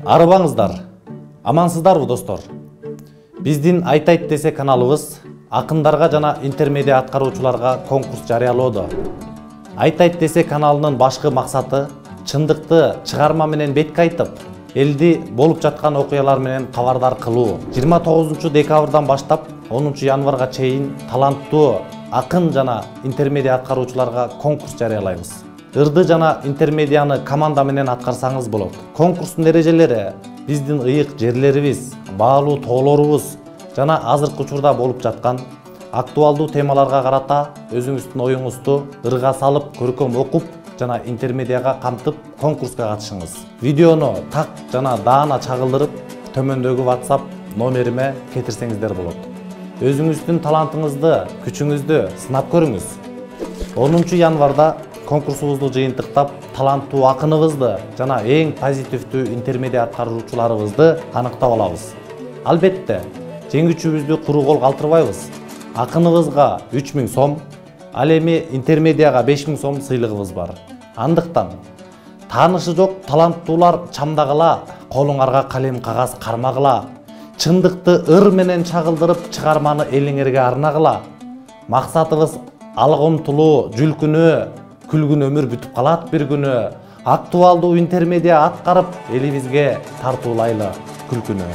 Арыбаңыздар, амансыздарбы достор? Биздин Айтайт десе каналыбыз акындарга жана интермедиа аткаруучуларга конкурс жарыялоодо. Айтайт десе каналынын башкы максаты чындыкты чыгарма менен бетке айтып, элди болуп жаткан окуялар менен кабардар кылуу. 29-декабрдан баштап 10 январга чейин таланттуу акын жана интермедиа аткаруучуларга конкурс жарыялайбыз. Ырды жана интермедианы команда менен аткарсаңыз болот. Конкурстун эрежелери биздин ыйык жерлерибиз, баалуу тоолорубуз жана азыркы учурда болуп жаткан актуалдуу темаларга карата өзүңүздүн оюңузду ырга салып, көркөм окуп жана интермедиага камтып конкурска катышыңыз. Видеону так жана даана чагылдырып, төмөндөгү WhatsApp номериме кетирсеңиздер болот. Өзүңүздүн талантыңызды, күчүңүздү сынап көрүңүз. 10 январда конкурсубузду жыйынтыктап, таланттуу акыныбызды жана эң позитивдүү интермедиа аткаруучуларыбызды аныктап алабыз. Албетте, жеңүүчүбүздү куру кол калтырбайбыз. Акыныбызга 3000 сом, ал эми интермедиага 5000 сом сыйлыгыбыз бар. Андыктан таанышы жок таланттуулар чамдагыла, колуңарга калем кагаз кармагыла, чындыкты ыр менен чагылдырып чыгарманы элиңерге арнагыла. Максатыбыз алга умтулуу, жүлкүнүү, күлгүн өмүр бүтүп калат бир күнү. Актуалдуу интермедиа аткарып, элибизге тартуулайлы күлкүнү.